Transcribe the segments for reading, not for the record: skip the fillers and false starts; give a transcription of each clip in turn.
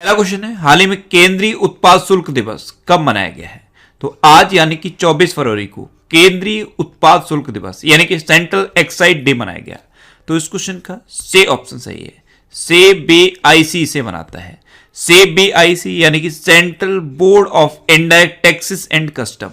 पहला क्वेश्चन है, हाल ही में केंद्रीय उत्पाद शुल्क दिवस कब मनाया गया है? तो आज यानी कि 24 फरवरी को केंद्रीय उत्पाद शुल्क दिवस यानी कि सेंट्रल एक्साइज डे मनाया गया। तो इस क्वेश्चन का से ऑप्शन सही है। CBIC से मनाता है। CBIC यानी कि central board of indirect taxes and custom,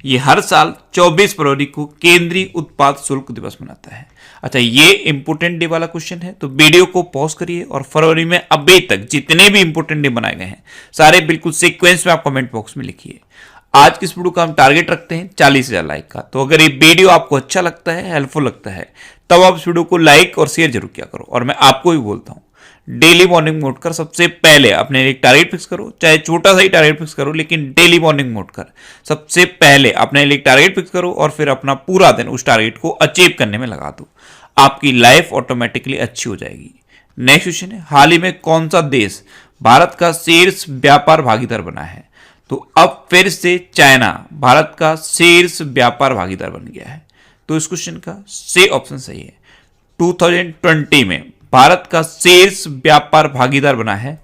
ये हर साल 24 फरवरी को केंद्रीय उत्पाद शुल्क दिवस मनाता है। अच्छा, ये इंपोर्टेंट डे वाला क्वेश्चन है, तो वीडियो को पॉज करिए और फरवरी में अभी तक जितने भी इंपोर्टेंट डे बनाए गए हैं सारे बिल्कुल सीक्वेंस में आप कमेंट बॉक्स में लिखिए। आज की इस वीडियो का हम टारगेट रखते हैं 40,000 लाइक का। तो अगर ये वीडियो आपको अच्छा लगता है, हेल्पफुल लगता है, तब आप इस वीडियो को लाइक और शेयर जरूर किया करो। और मैं आपको भी बोलता हूं, डेली मॉर्निंग मोड कर सबसे पहले अपने एक टारगेट फिक्स करो, चाहे छोटा सा ही टारगेट फिक्स करो, लेकिन डेली मॉर्निंग मोड कर सबसे पहले अपने लिए टारगेट फिक्स करो और फिर अपना पूरा दिन उस टारगेट को अचीव करने में लगा दो। आपकी लाइफ ऑटोमेटिकली अच्छी हो जाएगी। नेक्स्ट क्वेश्चन है, हाल ही में कौन सा देश भारत का शीर्ष व्यापार भागीदार बना है? तो अब फिर से चाइना भारत का शीर्ष व्यापार भागीदार बन गया है। तो इस क्वेश्चन का से ऑप्शन सही है। 2020 में भारत का शीर्ष व्यापार भागीदार बना है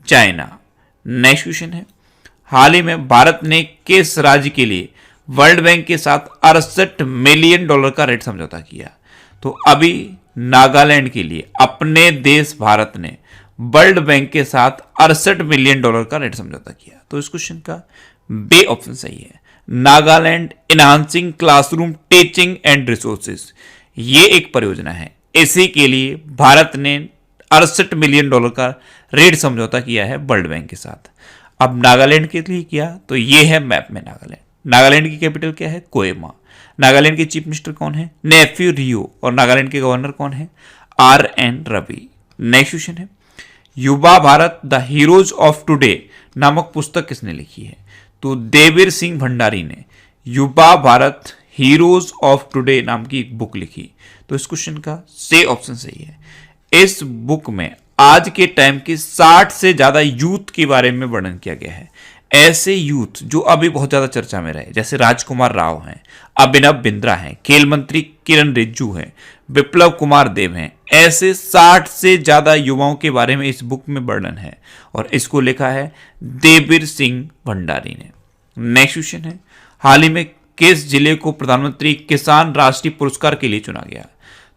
चाइना। नेक्स्ट क्वेश्चन है, हाल ही में भारत ने किस राज्य के लिए वर्ल्ड बैंक के साथ $68 मिलियन का ऋण समझौता किया? तो अभी नागालैंड के लिए अपने देश भारत ने वर्ल्ड बैंक के साथ $68 मिलियन का ऋण समझौता किया। तो इस क्वेश्चन का बी ऑप्शन सही है। Nagaland enhancing classroom teaching and resources, ये एक परियोजना है, इसी के लिए भारत ने $68 मिलियन का ऋण समझौता किया है वर्ल्ड बैंक के साथ। अब नागालैंड के लिए किया, तो ये है मैप में नागालैंड। नागालैंड की कैपिटल क्या है? कोहिमा। नागालैंड के चीफ मिनिस्टर कौन है? नेफ्यू रियो। और नागालैंड के गवर्नर कौन है? RN रवि। नेक्स्ट क्वेश्चन है, युवा Bharat the heroes of today नामक पुस्तक किसने लिखी है? तो देवीर सिंह भंडारी ने युवा भारत हीरोज ऑफ टुडे नाम की एक बुक लिखी। तो इस क्वेश्चन का से ऑप्शन सही है। इस बुक में आज के टाइम के 60 से ज्यादा यूथ के बारे में वर्णन किया गया है। ऐसे यूथ जो अभी बहुत ज्यादा चर्चा में रहे, जैसे राजकुमार राव हैं, अभिनव बिंद्रा हैं, खेल मंत्री किरण रिजिजू हैं, विप्लव कुमार देव हैं। ऐसे 60 से ज्यादा युवाओं के बारे में इस बुक में वर्णन है और इसको लिखा है देवीर सिंह भंडारी ने। नेक्स्ट क्वेश्चन है, हाल ही में किस जिले को प्रधानमंत्री किसान राष्ट्रीय पुरस्कार के लिए चुना गया?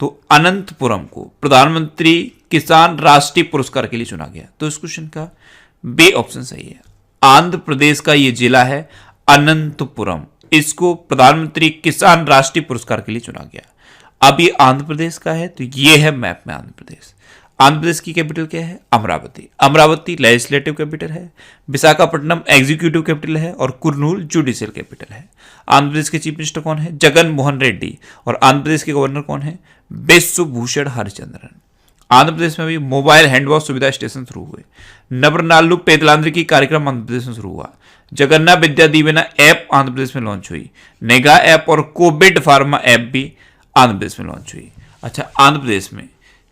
तो अनंतपुरम को प्रधानमंत्री किसान राष्ट्रीय पुरस्कार के लिए चुना गया। तो इस क्वेश्चन का बी ऑप्शन सही है। आंध्र प्रदेश का यह जिला है अनंतपुरम, इसको प्रधानमंत्री किसान राष्ट्रीय पुरस्कार के लिए चुना गया। अब ये आंध्र प्रदेश का है, तो ये है मैप में आंध्र प्रदेश। आंध्र प्रदेश की कैपिटल क्या है? अमरावती। अमरावती लेजिस्लेटिव कैपिटल है, विशाखापट्टनम एग्जीक्यूटिव कैपिटल है और कुर्नूल जुडिशियल कैपिटल है। आंध्र प्रदेश के चीफ मिनिस्टर कौन है? जगन मोहन रेड्डी। और आंध्र प्रदेश के गवर्नर कौन है? बिश्वभूषण हरिचंद्रन। आंध्र प्रदेश में भी मोबाइल हैंड वॉश सुविधा स्टेशन शुरू हुए। नबरनालू पेदलांद्रिकी कार्यक्रम आंध्र प्रदेश में शुरू हुआ। जगन्ना विद्या दीवेना ऐप आंध्र प्रदेश में लॉन्च हुई। नेगा ऐप और कोविड फार्मा ऐप भी आंध्र प्रदेश में लॉन्च हुई। अच्छा, आंध्र प्रदेश में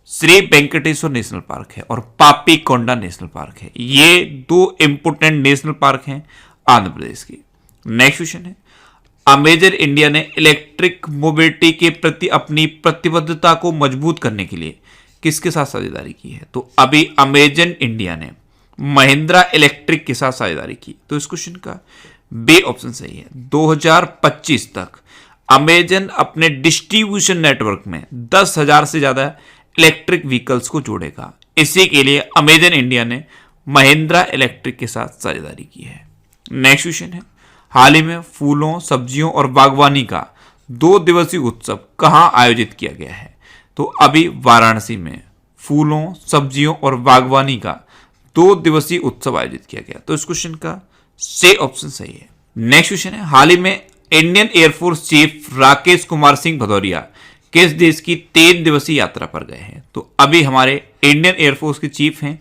श्री वेंकटेश्वर नेशनल पार्क है और पापी कोंडा नेशनल पार्क है। ये दो इंपोर्टेंट नेशनल पार्क हैं आंध्र प्रदेश की। नेक्स्ट क्वेश्चन है, अमेजन इंडिया ने इलेक्ट्रिक मोबिलिटी के प्रति अपनी प्रतिबद्धता को मजबूत करने के लिए किसके साथ साझेदारी की है? तो अभी अमेजन इंडिया ने महिंद्रा इलेक्ट्रिक के साथ साझेदारी की। तो इस क्वेश्चन का बी ऑप्शन सही है। 2025 तक अमेजन अपने डिस्ट्रीब्यूशन नेटवर्क में 10,000 से ज्यादा इलेक्ट्रिक व्हीकल्स को जोड़ेगा। इसी के लिए अमेजन इंडिया ने महिंद्रा इलेक्ट्रिक के साथ साझेदारी की है। नेक्स्ट क्वेश्चन है, हाल ही में फूलों, सब्जियों और बागवानी का 2 दिवसीय उत्सव कहां आयोजित किया गया है? तो अभी वाराणसी में फूलों, सब्जियों और बागवानी का 2 दिवसीय उत्सव आयोजित किया गया। तो इस क्वेश्चन का से ऑप्शन सही है। नेक्स्ट क्वेश्चन है, हाल ही में Indian air force chief Rakesh Kumar Singh Bhadauria किस देश की 3 दिवसीय यात्रा पर गए हैं? तो अभी हमारे इंडियन एयरफोर्स के चीफ हैं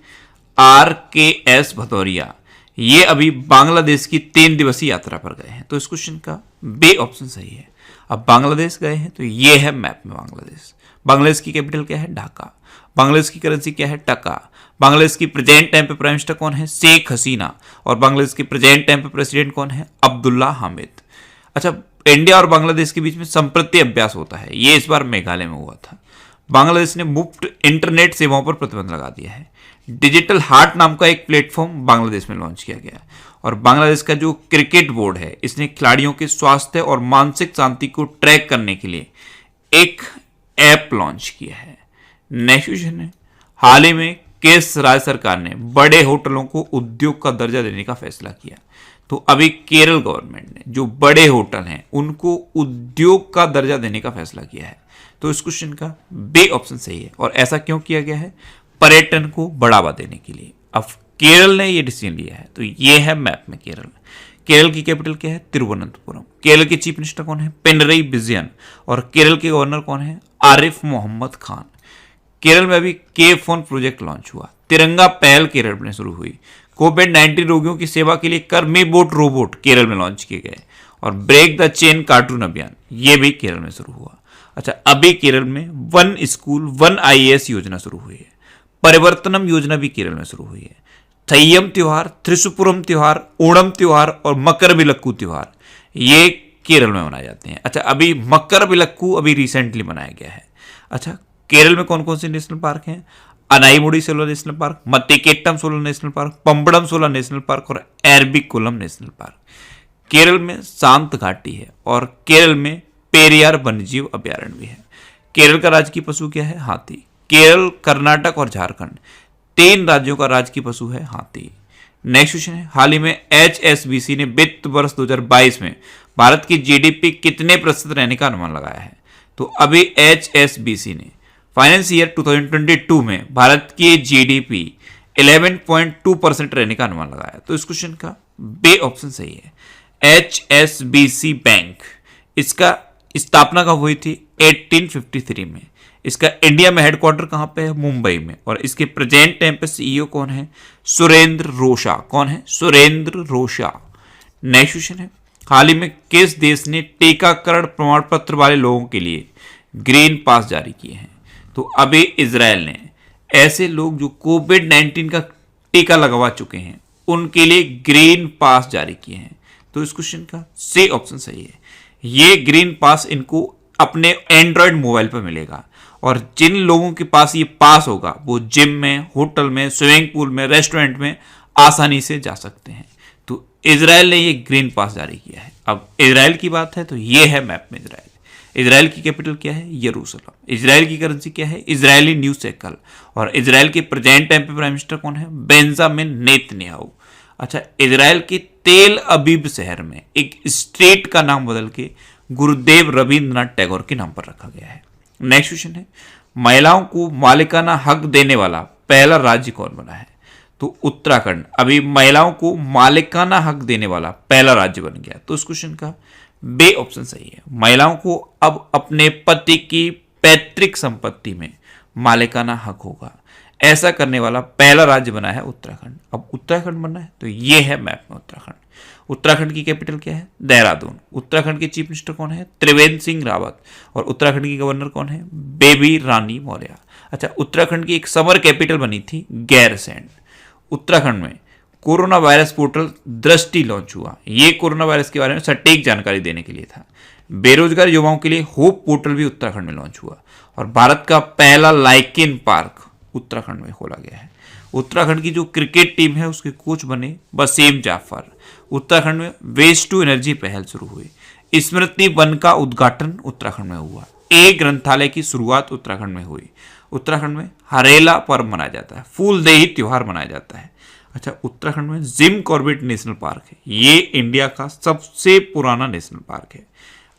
RKS भदौरिया। ये अभी बांग्लादेश की 3 दिवसीय यात्रा पर गए हैं। तो इस क्वेश्चन का बी ऑप्शन सही है। अब बांग्लादेश गए हैं, तो ये है मैप में बांग्लादेश। बांग्लादेश की कैपिटल क्या है? ढाका। बांग्लादेश की करेंसी क्या है? टका। बांग्लादेश की प्रेजेंट टाइम पे प्राइम मिनिस्टर कौन है? शेख हसीना। और बांग्लादेश की प्रेजेंट टाइम पे प्रेसिडेंट कौन है? अब्दुल्ला हामिद। अच्छा, इंडिया और बांग्लादेश के बीच में संप्रति अभ्यास होता है, ये इस बार मेघालय में हुआ था। बांग्लादेश ने मुफ्त इंटरनेट सेवाओं पर प्रतिबंध लगा दिया है। डिजिटल हार्ट नाम का एक प्लेटफॉर्म बांग्लादेश में लॉन्च किया गया और बांग्लादेश का जो क्रिकेट बोर्ड है इसने खिलाड़ियों के स्वास्थ्य और मानसिक शांति को ट्रैक करने के लिए एक ऐप लॉन्च किया है। नेक्स्ट क्वेश्चन है, हाल ही में किस राज्य सरकार ने बड़े होटलों को उद्योग का दर्जा देने का फैसला किया? तो अभी केरल गवर्नमेंट ने जो बड़े होटल हैं उनको उद्योग का दर्जा देने का फैसला किया है। तो इस क्वेश्चन का बी ऑप्शन सही है। और ऐसा क्यों किया गया है? पर्यटन को बढ़ावा देने के लिए। अब केरल ने ये डिसीजन लिया है। तो ये है मैप में केरल। केरल की कैपिटल क्या है? तिरुवनंतपुरम। केरल के चीफ मिनिस्टर कौन है? पिनरई विजयन। और केरल के गवर्नर कौन है? आरिफ मोहम्मद खान। केरल में अभी के फोन प्रोजेक्ट लॉन्च हुआ। तिरंगा पहल केरल में शुरू हुई। कोविड-19 रोगियों की सेवा के लिए कर्मी बोट रोबोट केरल में लॉन्च किए गए। और ब्रेक द चेन कार्टून अभियान ये भी केरल में शुरू हुआ। अच्छा, अभी केरल में वन स्कूल वन IAS योजना शुरू हुई है। परिवर्तनम योजना भी केरल में शुरू हुई है। थय्यम त्योहार, त्रिशुपुरम त्योहार, ओणम त्योहार और मकर विलक्कू त्योहार ये केरल में मनाए जाते हैं। अच्छा, अभी मकर विलक्कू अभी रिसेंटली मनाया गया है। अच्छा, केरल में कौन कौन से नेशनल पार्क हैं? Anamudi Shola national park, Mathikettan Shola national park, Pambadum Shola national park और एरबिकुलम नेशनल पार्क। केरल में शांत घाटी है और केरल में पेरियार वन्यजीव अभ्यारण्य भी है। केरल का राजकीय पशु क्या है? हाथी। केरल, कर्नाटक और झारखंड 3 राज्यों का राजकीय पशु है हाथी। नेक्स्ट क्वेश्चन है, हाल ही में HSBC ने वित्त वर्ष 2022 में भारत की GDP कितने प्रतिशत रहने का अनुमान लगाया है? तो अभी HSBC ने फाइनेंस ईयर 2022 में भारत की GDP 11.2% रहने का अनुमान लगाया। तो इस क्वेश्चन का बी ऑप्शन सही है। HSBC बैंक, इसका स्थापना कब हुई थी? 1853 में। इसका इंडिया में हेडक्वार्टर कहां पे है? मुंबई में। और इसके प्रेजेंट टाइम पे CEO कौन है? सुरेंद्र रोशा। कौन है? सुरेंद्र रोशा। नेक्स्ट क्वेश्चन है, हाल ही में किस देश ने टीकाकरण प्रमाण पत्र वाले लोगों के लिए ग्रीन पास जारी किए हैं? तो अभी इजराइल ने ऐसे लोग जो कोविड-19 का टीका लगवा चुके हैं उनके लिए ग्रीन पास जारी किए हैं। तो इस क्वेश्चन का सी ऑप्शन सही है। ये ग्रीन पास इनको अपने एंड्रॉयड मोबाइल पर मिलेगा और जिन लोगों के पास ये पास होगा वो जिम में, होटल में, स्विमिंग पूल में, रेस्टोरेंट में आसानी से जा सकते हैं। तो इजराइल ने ये ग्रीन पास जारी किया है। अब इजराइल की बात है तो ये है मैप में इजराइल। इजराइल की कैपिटल क्या है? यरूशलेम। इजराइल की करेंसी क्या है? Israeli news cycle. और इजराइल के प्रेजेंट टाइम पे प्राइम मिनिस्टर कौन है? Benjamin Netanyahu. अच्छा, इजराइल के तेल अबीब शहर में एक स्ट्रीट का नाम बदल के गुरुदेव रविंद्रनाथ टैगोर के नाम पर रखा गया है। नेक्स्ट क्वेश्चन है, महिलाओं को मालिकाना हक देने वाला पहला राज्य कौन बना है? तो उत्तराखंड अभी महिलाओं को मालिकाना हक देने वाला पहला राज्य बन गया। तो इस क्वेश्चन का बी ऑप्शन सही है। महिलाओं को अब अपने पति की पैतृक संपत्ति में मालिकाना हक होगा, ऐसा करने वाला पहला राज्य बना है उत्तराखंड। अब उत्तराखंड बनना है तो ये है मैप में उत्तराखंड। उत्तराखंड की कैपिटल क्या है? देहरादून। उत्तराखंड के चीफ मिनिस्टर कौन है? त्रिवेंद्र सिंह रावत। और उत्तराखंड की गवर्नर कौन है? बेबी रानी मौर्य। अच्छा, उत्तराखंड की एक समर कैपिटल बनी थी गैरसैंण। उत्तराखंड में कोरोना वायरस पोर्टल दृष्टि लॉन्च हुआ। ये कोरोना वायरस के बारे में सटीक जानकारी देने के लिए था। बेरोजगार युवाओं के लिए होप पोर्टल भी उत्तराखंड में लॉन्च हुआ। और भारत का पहला लाइकेन पार्क उत्तराखंड में खोला गया है। उत्तराखंड की जो क्रिकेट टीम है उसके कोच बने वसीम जाफर। उत्तराखंड में वेस्ट टू एनर्जी पहल शुरू हुई। स्मृति वन का उद्घाटन उत्तराखंड में हुआ। एक ग्रंथालय की शुरुआत उत्तराखंड में हुई। उत्तराखंड में हरेला पर्व मनाया जाता है। फूलदेही त्योहार मनाया जाता है। अच्छा, उत्तराखंड में जिम कॉर्बेट नेशनल पार्क है। ये इंडिया का सबसे पुराना नेशनल पार्क है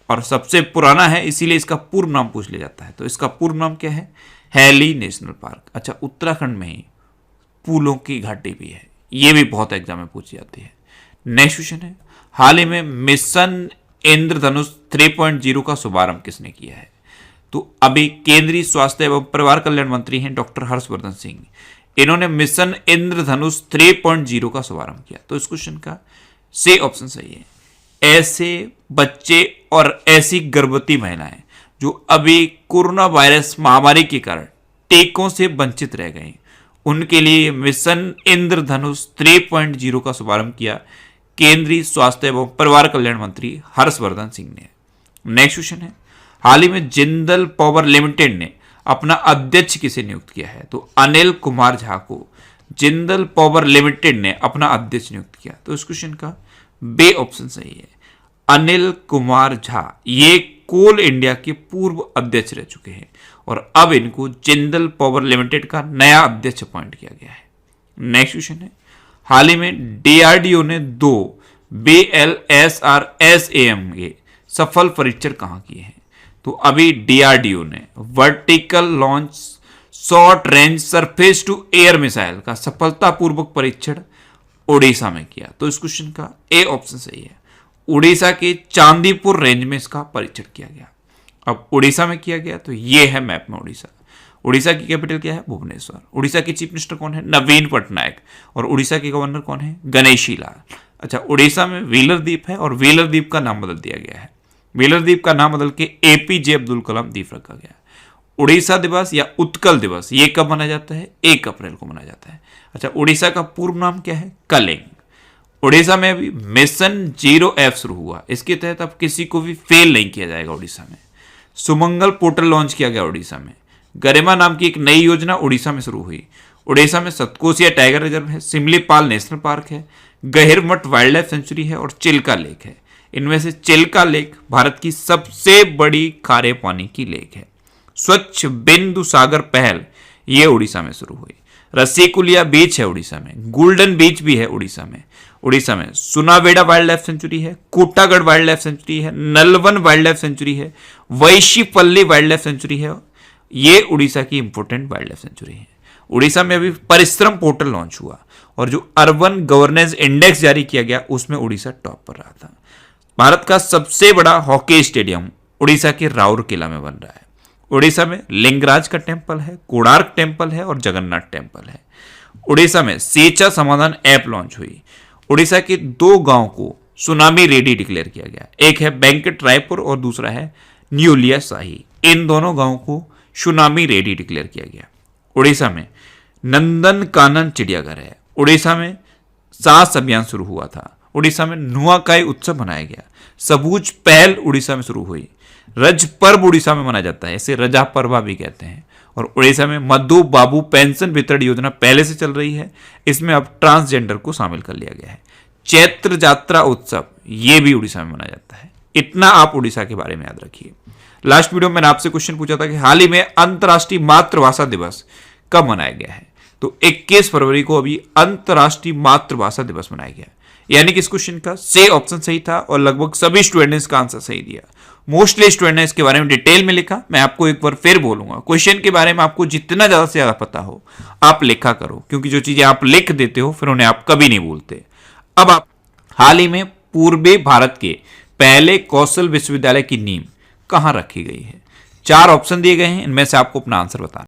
और सबसे पुराना है इसीलिए इसका पूर्व नाम पूछ लिया जाता है। तो इसका पूर्व नाम क्या है? Hailey National Park. अच्छा, उत्तराखंड में ही फूलों की घाटी भी है। ये भी बहुत एग्जाम में पूछी जाती है। नेक्स्ट क्वेश्चन है, हाल ही में मिशन इंद्रधनुष 3.0 का शुभारंभ किसने किया है? तो अभी केंद्रीय स्वास्थ्य एवं परिवार कल्याण मंत्री हैं डॉक्टर हर्षवर्धन सिंह। इन्होंने मिशन इंद्रधनुष 3.0 का शुभारंभ किया। तो इस क्वेश्चन का सी ऑप्शन सही है। ऐसे बच्चे और ऐसी गर्भवती महिलाएं जो अभी कोरोना वायरस महामारी के कारण टीकों से वंचित रह गए, उनके लिए मिशन इंद्रधनुष 3.0 का शुभारंभ किया केंद्रीय स्वास्थ्य एवं परिवार कल्याण मंत्री हर्षवर्धन सिंह ने। नेक्स्ट क्वेश्चन है, हाल ही में जिंदल पावर लिमिटेड ने अपना अध्यक्ष किसे नियुक्त किया है? तो अनिल कुमार झा को जिंदल पावर लिमिटेड ने अपना अध्यक्ष नियुक्त किया? तो इस क्वेश्चन का बे ऑप्शन सही है। अनिल कुमार झा ये कोल इंडिया के पूर्व अध्यक्ष रह चुके हैं और अब इनको जिंदल पावर लिमिटेड का नया अध्यक्ष अपॉइंट किया गया है। नेक्स्ट क्वेश्चन है, हाल ही में डीआरडीओ ने 2 BLSRSAM के सफल परीक्षण कहां किए हैं? तो अभी डीआरडीओ ने vertical launch short range surface to air missile का सफलतापूर्वक परीक्षण ओडिशा में किया। तो इस क्वेश्चन का ए ऑप्शन सही है। उड़ीसा के चांदीपुर रेंज में इसका परीक्षण किया गया। अब उड़ीसा में किया गया तो ये है मैप में उड़ीसा। उड़ीसा की कैपिटल क्या है? भुवनेश्वर। उड़ीसा के चीफ मिनिस्टर कौन है? नवीन पटनायक। और उड़ीसा के गवर्नर कौन है? गणेशी लाल। अच्छा, उड़ीसा में व्हीलर द्वीप है और व्हीलर द्वीप का नाम बदल दिया गया है। व्हीलर द्वीप का नाम बदल के APJ अब्दुल कलाम द्वीप रखा गया। उड़ीसा दिवस या उत्कल दिवस ये कब मनाया जाता है? 1 अप्रैल को मनाया जाता है। अच्छा, उड़ीसा का पूर्व नाम क्या है? कलिंग। उड़ीसा में अभी मिशन 0F शुरू हुआ। इसके तहत अब किसी को भी फेल नहीं किया जाएगा उड़ीसा में। सुमंगल पोर्टल लॉन्च किया गया उड़ीसा में। गरिमा नाम की एक नई योजना उड़ीसा में शुरू हुई। उड़ीसा में सतकोसिया टाइगर रिजर्व है, सिमलीपाल नेशनल पार्क है, गहिरमठ वाइल्ड लाइफ सेंचुरी है और चिल्का लेक है। इनमें से चिल्का लेक भारत की सबसे बड़ी खारे पानी की लेक है। स्वच्छ बिंदु सागर पहल ये उड़ीसा में शुरू हुई। रसीकुलिया बीच है उड़ीसा में, गोल्डन बीच भी है उड़ीसा में। उड़ीसा में सुनावेड़ा वाइल्ड लाइफ सेंचुरी है, कोटागढ़ वाइल्ड लाइफ सेंचुरी है, नलवन वाइल्ड लाइफ सेंचुरी है, वैशीपल्ली वाइल्ड लाइफ सेंचुरी है। ये उड़ीसा की इंपोर्टेंट वाइल्ड लाइफ सेंचुरी है। उड़ीसा में अभी परिश्रम पोर्टल लॉन्च हुआ और जो अर्बन गवर्नेंस इंडेक्स जारी किया गया उसमें उड़ीसा टॉप पर रहा था। भारत का सबसे बड़ा हॉकी स्टेडियम उड़ीसा के राउरकेला में बन रहा है। उड़ीसा में लिंगराज का टेम्पल है, कोणार्क टेम्पल है और जगन्नाथ टेम्पल है। उड़ीसा में सेचा समाधान ऐप लॉन्च हुई। उड़ीसा के 2 गांव को सुनामी रेडी डिक्लेयर किया गया। एक है बैंकेट रायपुर और दूसरा है न्यूलिया शाही। इन दोनों गांवों को सुनामी रेडी डिक्लेयर किया गया। उड़ीसा में नंदन कानन चिड़ियाघर है। उड़ीसा में सास अभियान शुरू हुआ था। उड़ीसा में नुआखाई उत्सव मनाया गया। सबूज पहल उड़ीसा में शुरू हुई। रज पर्व उड़ीसा में मनाया जाता है, इसे रजा पर्वा भी कहते हैं। और उड़ीसा में मधु बाबू पेंशन वितरण योजना पहले से चल रही है, इसमें अब ट्रांसजेंडर को शामिल कर लिया गया है। चैत्र जात्रा उत्सव ये भी उड़ीसा में मनाया जाता है। इतना आप उड़ीसा के बारे में याद रखिए। लास्ट वीडियो में मैंने आपसे क्वेश्चन पूछा था कि हाल ही में अंतर्राष्ट्रीय मातृभाषा दिवस कब मनाया गया है? तो 21 फरवरी को अभी अंतर्राष्ट्रीय मातृभाषा दिवस मनाया गया। यानी कि इस क्वेश्चन का से ऑप्शन सही था और लगभग सभी स्टूडेंट ने इसका आंसर सही दिया। मोस्टली स्टूडेंट ने इसके बारे में डिटेल में लिखा। मैं आपको एक बार फिर बोलूंगा, क्वेश्चन के बारे में आपको जितना ज्यादा से ज्यादा पता हो आप लिखा करो, क्योंकि जो चीजें आप लिख देते हो फिर उन्हें आप कभी नहीं भूलते। अब आप हाल ही में पूर्वी भारत के पहले कौशल विश्वविद्यालय की नींव कहां रखी गई है? 4 ऑप्शन दिए गए हैं, इनमें से आपको अपना आंसर बताना।